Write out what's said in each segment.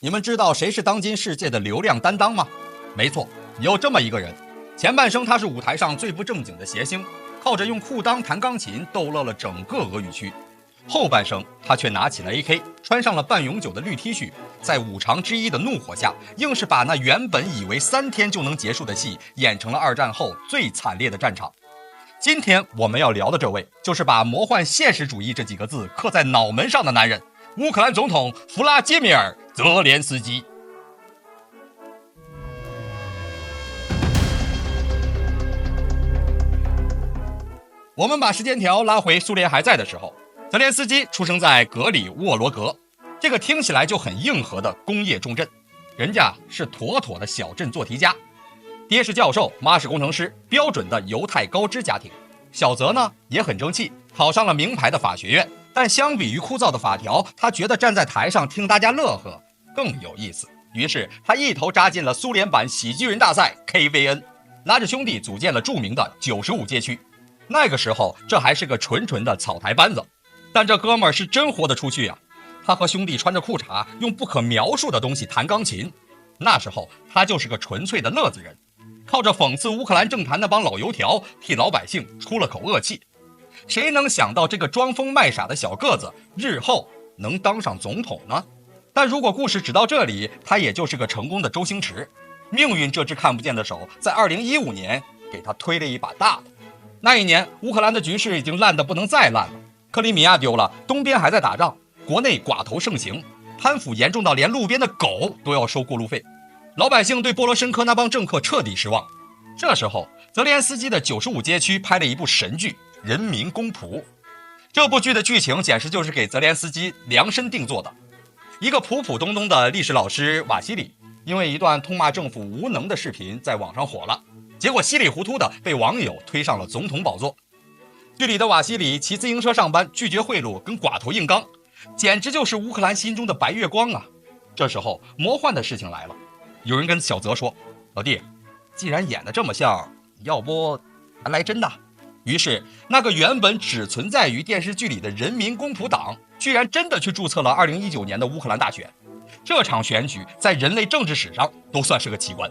你们知道谁是当今世界的流量担当吗？没错，有这么一个人。前半生他是舞台上最不正经的谐星，靠着用裤裆弹钢琴逗乐了整个俄语区。后半生他却拿起了 AK， 穿上了半永久的绿 T 恤，在5场之一的怒火下，硬是把那原本以为3天就能结束的戏演成了2战后最惨烈的战场。今天我们要聊的这位，就是把魔幻现实主义这几个字刻在脑门上的男人——乌克兰总统弗拉基米尔·泽连斯基。我们把时间条拉回苏联还在的时候，泽连斯基出生在格里沃罗格，这个听起来就很硬核的工业重镇，人家是妥妥的小镇做题家，爹是教授，妈是工程师，标准的犹太高知家庭。小泽呢也很争气，考上了名牌的法学院，但相比于枯燥的法条，他觉得站在台上听大家乐呵更有意思，于是他一头扎进了苏联版喜剧人大赛 KVN， 拿着兄弟组建了著名的95街区。那个时候这还是个纯的草台班子，但这哥们儿是真豁得出去啊！他和兄弟穿着裤衩，用不可描述的东西弹钢琴。那时候他就是个纯粹的乐子人，靠着讽刺乌克兰政坛那帮老油条，替老百姓出了口恶气。谁能想到这个装疯卖傻的小个子日后能当上总统呢？但如果故事只到这里，他也就是个成功的周星驰。命运这只看不见的手在2015年给他推了一把大的。那一年乌克兰的局势已经烂得不能再烂了，克里米亚丢了，东边还在打仗，国内寡头盛行，贪腐严重到连路边的狗都要收过路费，老百姓对波罗申科那帮政客彻底失望。这时候泽连斯基的95街区拍了一部神剧《人民公仆》，这部剧的剧情简直就是给泽连斯基量身定做的。一个普普通通的历史老师瓦西里，因为一段痛骂政府无能的视频在网上火了，结果稀里糊涂的被网友推上了总统宝座。剧里的瓦西里骑自行车上班，拒绝贿赂，跟寡头硬刚，简直就是乌克兰心中的白月光啊！这时候魔幻的事情来了，有人跟小泽说：“老弟，既然演得这么像，要不咱来真的？”于是那个原本只存在于电视剧里的人民公仆党，居然真的去注册了2019年的乌克兰大选。这场选举在人类政治史上都算是个奇观。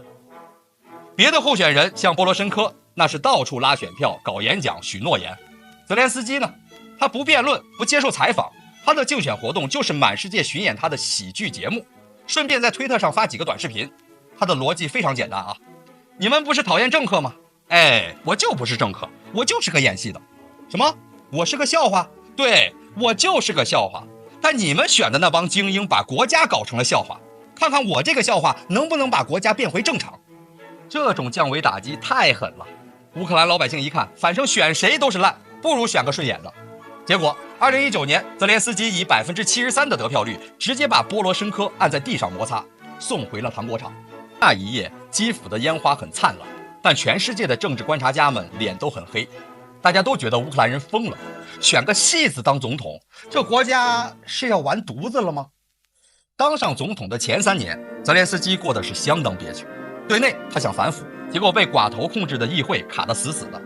别的候选人像波罗申科，那是到处拉选票、搞演讲、许诺言。泽连斯基呢，他不辩论，不接受采访，他的竞选活动就是满世界巡演他的喜剧节目，顺便在推特上发几个短视频。他的逻辑非常简单啊，你们不是讨厌政客吗？哎，我就不是政客，我就是个演戏的。什么？我是个笑话？对，我就是个笑话。但你们选的那帮精英把国家搞成了笑话，看看我这个笑话能不能把国家变回正常。这种降维打击太狠了，乌克兰老百姓一看，反正选谁都是烂，不如选个顺眼的。结果2019年泽连斯基以73%的得票率，直接把波罗申科按在地上摩擦，送回了糖果厂。那一夜基辅的烟花很灿烂，但全世界的政治观察家们脸都很黑，大家都觉得乌克兰人疯了，选个戏子当总统，这国家是要完犊子了吗？当上总统的前3年，泽连斯基过得是相当憋屈。对内他想反腐，结果被寡头控制的议会卡得死死的，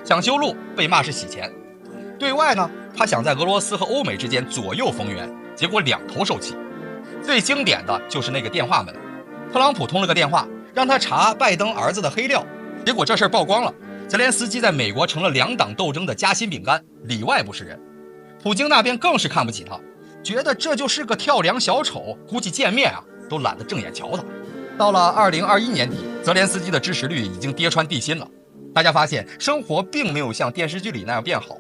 想修路被骂是洗钱。对外呢，他想在俄罗斯和欧美之间左右逢源，结果两头受气。最经典的就是那个电话门，特朗普通了个电话，让他查拜登儿子的黑料，结果这事儿曝光了，泽连斯基在美国成了2党斗争的夹心饼干，里外不是人。普京那边更是看不起他，觉得这就是个跳梁小丑，估计见面啊都懒得正眼瞧他。到了2021年底，泽连斯基的支持率已经跌穿地心了。大家发现生活并没有像电视剧里那样变好，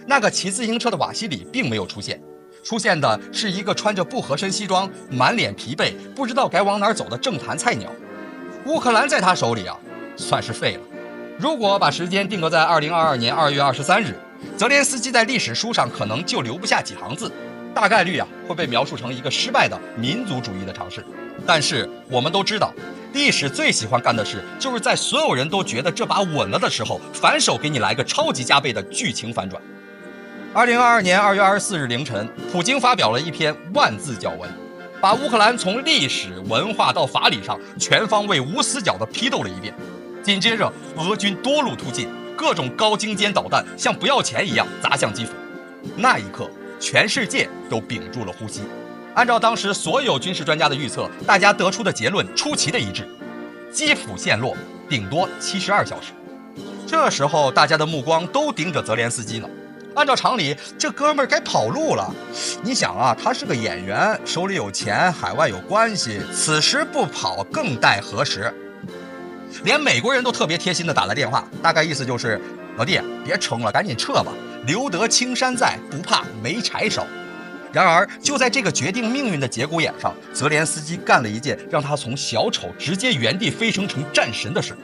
那个骑自行车的瓦西里并没有出现，出现的是一个穿着不合身西装、满脸疲惫、不知道该往哪儿走的政坛菜鸟。乌克兰在他手里啊，算是废了。如果把时间定格在2022年2月23日，泽连斯基在历史书上可能就留不下几行字，大概率会被描述成一个失败的民族主义的尝试。但是我们都知道，历史最喜欢干的事，就是在所有人都觉得这把稳了的时候，反手给你来个超级加倍的剧情反转。2022年2月24日凌晨，普京发表了一篇万字脚文，把乌克兰从历史、文化到法理上全方位无死角地批斗了一遍。紧接着，俄军多路突进，各种高精尖导弹像不要钱一样砸向基辅。那一刻，全世界都屏住了呼吸。按照当时所有军事专家的预测，大家得出的结论出奇的一致：基辅陷落顶多72小时。这时候大家的目光都盯着泽连斯基呢。按照常理，这哥们儿该跑路了。你想啊，他是个演员，手里有钱，海外有关系，此时不跑更待何时？连美国人都特别贴心的打来电话，大概意思就是：老弟，别撑了，赶紧撤吧，留得青山在，不怕没柴烧。然而，就在这个决定命运的节骨眼上，泽连斯基干了一件让他从小丑直接原地飞升成战神的事。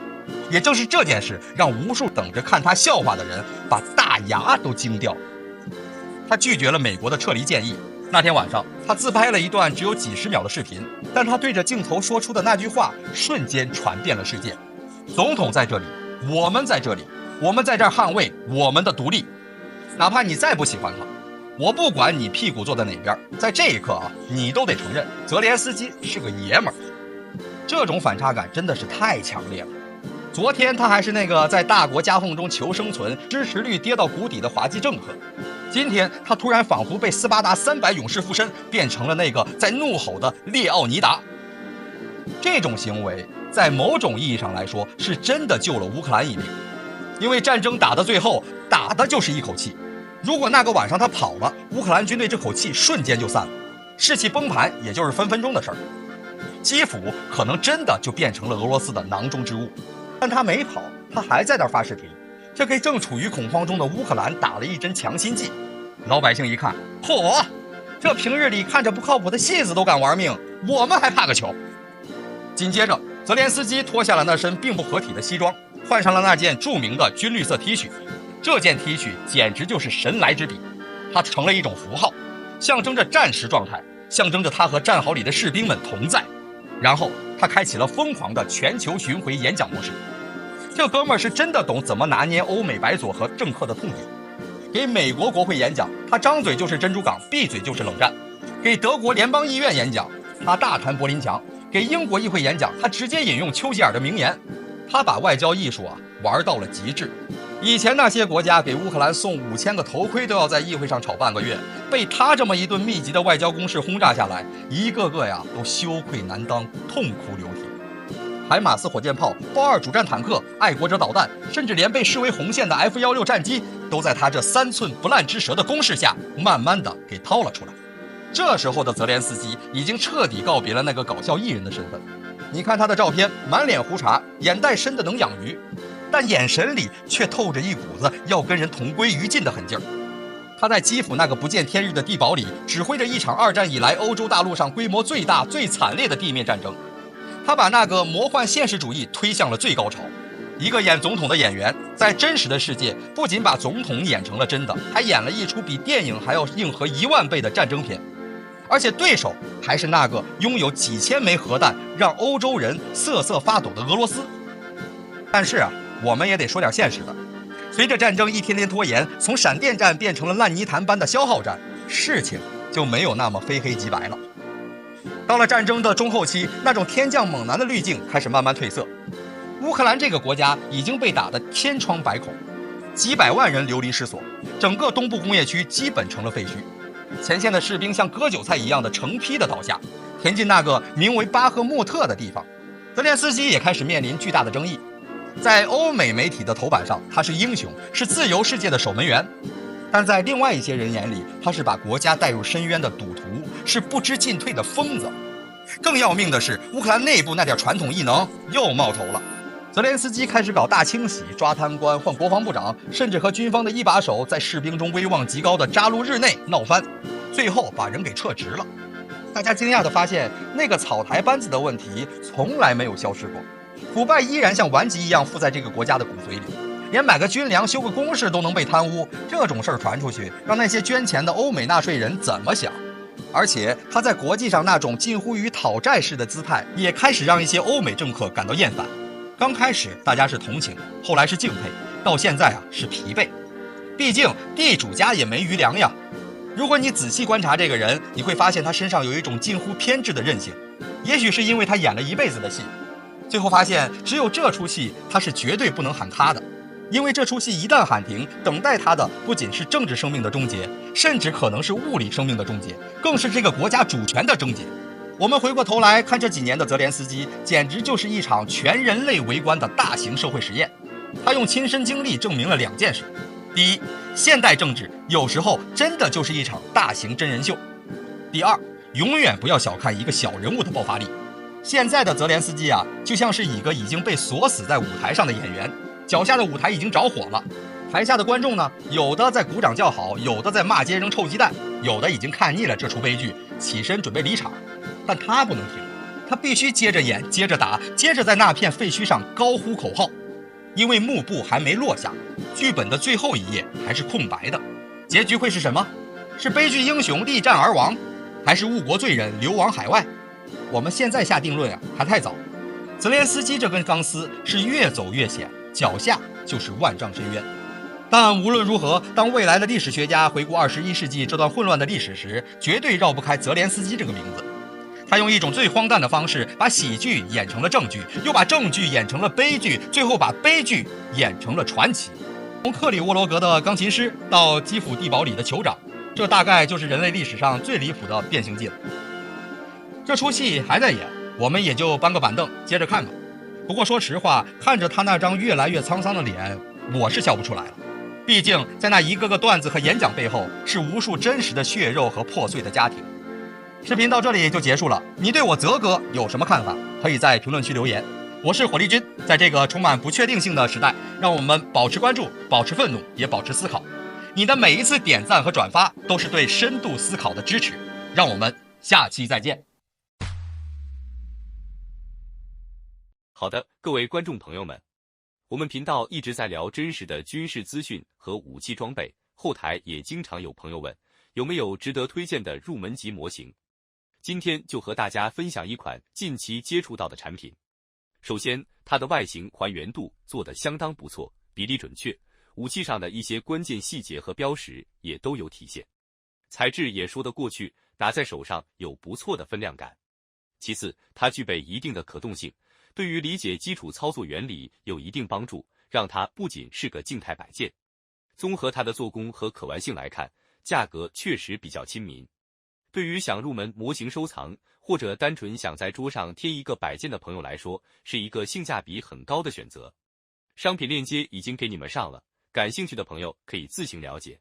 也正是这件事，让无数等着看他笑话的人把大牙都惊掉。他拒绝了美国的撤离建议。那天晚上，他自拍了一段只有几十秒的视频，但他对着镜头说出的那句话，瞬间传遍了世界：总统在这里，我们在这里，我们在这儿捍卫我们的独立。哪怕你再不喜欢他，我不管你屁股坐在哪边，在这一刻啊，你都得承认泽连斯基是个爷们儿。这种反差感真的是太强烈了。昨天他还是那个在大国夹缝中求生存、支持率跌到谷底的滑稽政客，今天他突然仿佛被斯巴达300勇士附身，变成了那个在怒吼的列奥尼达。这种行为在某种意义上来说是真的救了乌克兰一命，因为战争打到最后打的就是一口气。如果那个晚上他跑了，乌克兰军队这口气瞬间就散了，士气崩盘也就是分分钟的事儿。基辅可能真的就变成了俄罗斯的囊中之物。但他没跑，他还在那儿发视频，这给正处于恐慌中的乌克兰打了一针强心剂。老百姓一看，嚯，这平日里看着不靠谱的戏子都敢玩命，我们还怕个球？紧接着，泽连斯基脱下了那身并不合体的西装，换上了那件著名的军绿色 T 恤。这件 T 恤简直就是神来之笔，它成了一种符号，象征着战时状态，象征着他和战壕里的士兵们同在。然后他开启了疯狂的全球巡回演讲模式。这哥们儿是真的懂怎么拿捏欧美白左和政客的痛点。给美国国会演讲，他张嘴就是珍珠港，闭嘴就是冷战；给德国联邦议院演讲，他大谈柏林墙；给英国议会演讲，他直接引用丘吉尔的名言。他把外交艺术玩到了极致。以前那些国家给乌克兰送5000个头盔都要在议会上吵半个月，被他这么一顿密集的外交攻势轰炸下来，一个个都羞愧难当，痛哭流涕。海马斯火箭炮、豹2主战坦克、爱国者导弹，甚至连被视为红线的 F-16战机，都在他这3寸不烂之舌的攻势下，慢慢的给掏了出来。这时候的泽连斯基已经彻底告别了那个搞笑艺人的身份。你看他的照片，满脸胡茬，眼袋深的能养鱼，但眼神里却透着一股子要跟人同归于尽的狠劲儿。他在基辅那个不见天日的地堡里，指挥着一场2战以来欧洲大陆上规模最大、最惨烈的地面战争。他把那个魔幻现实主义推向了最高潮。一个演总统的演员，在真实的世界不仅把总统演成了真的，还演了一出比电影还要硬核10000倍的战争片。而且对手还是那个拥有几千枚核弹，让欧洲人瑟瑟发抖的俄罗斯。但是我们也得说点现实的。随着战争一天天拖延，从闪电战变成了烂泥潭般的消耗战，事情就没有那么非黑即白了。到了战争的中后期，那种天降猛男的滤镜开始慢慢褪色。乌克兰这个国家已经被打得千疮百孔，几百万人流离失所，整个东部工业区基本成了废墟。前线的士兵像割韭菜一样的成批的倒下，填进那个名为巴赫穆特的地方。泽连斯基也开始面临巨大的争议。在欧美媒体的头版上，他是英雄，是自由世界的守门员；但在另外一些人眼里，他是把国家带入深渊的赌徒，是不知进退的疯子。更要命的是，乌克兰内部那点传统异能又冒头了。泽连斯基开始搞大清洗，抓贪官，换国防部长，甚至和军方的一把手在士兵中威望极高的扎卢日内闹翻，最后把人给撤职了。大家惊讶地发现，那个草台班子的问题从来没有消失过，腐败依然像顽疾一样附在这个国家的骨髓里，连买个军粮、修个工事都能被贪污。这种事儿传出去，让那些捐钱的欧美纳税人怎么想？而且他在国际上那种近乎于讨债式的姿态，也开始让一些欧美政客感到厌烦。刚开始大家是同情，后来是敬佩，到现在是疲惫。毕竟地主家也没余粮呀。如果你仔细观察这个人，你会发现他身上有一种近乎偏执的韧性。也许是因为他演了一辈子的戏，最后发现只有这出戏他是绝对不能喊卡的。因为这出戏一旦喊停，等待它的不仅是政治生命的终结，甚至可能是物理生命的终结，更是这个国家主权的终结。我们回过头来看这几年的泽连斯基，简直就是一场全人类围观的大型社会实验。他用亲身经历证明了2件事：第一，现代政治有时候真的就是一场大型真人秀；第二，永远不要小看一个小人物的爆发力。现在的泽连斯基啊，就像是一个已经被锁死在舞台上的演员，脚下的舞台已经着火了，台下的观众呢，有的在鼓掌叫好，有的在骂街扔臭鸡蛋，有的已经看腻了这出悲剧，起身准备离场。但他不能停，他必须接着演，接着打，接着在那片废墟上高呼口号，因为幕布还没落下，剧本的最后一页还是空白的。结局会是什么？是悲剧英雄力战而亡，还是误国罪人流亡海外？我们现在下定论啊，还太早。泽连斯基这根钢丝是越走越险，脚下就是万丈深渊。但无论如何，当未来的历史学家回顾21世纪这段混乱的历史时，绝对绕不开泽连斯基这个名字。他用一种最荒诞的方式，把喜剧演成了正剧，又把正剧演成了悲剧，最后把悲剧演成了传奇。从克里沃罗格的钢琴师到基辅地堡里的酋长，这大概就是人类历史上最离谱的变形记了。这出戏还在演，我们也就搬个板凳接着看吧。不过说实话，看着他那张越来越沧桑的脸，我是笑不出来了。毕竟在那一个个段子和演讲背后，是无数真实的血肉和破碎的家庭。视频到这里就结束了，你对我泽哥有什么看法？可以在评论区留言。我是火力军，在这个充满不确定性的时代，让我们保持关注，保持愤怒，也保持思考。你的每一次点赞和转发，都是对深度思考的支持。让我们下期再见。好的，各位观众朋友们，我们频道一直在聊真实的军事资讯和武器装备，后台也经常有朋友问，有没有值得推荐的入门级模型？今天就和大家分享一款近期接触到的产品。首先，它的外形还原度做得相当不错，比例准确，武器上的一些关键细节和标识也都有体现，材质也说得过去，打在手上有不错的分量感。其次，它具备一定的可动性，对于理解基础操作原理有一定帮助，让它不仅是个静态摆件。综合它的做工和可玩性来看，价格确实比较亲民。对于想入门模型收藏，或者单纯想在桌上贴一个摆件的朋友来说，是一个性价比很高的选择。商品链接已经给你们上了，感兴趣的朋友可以自行了解。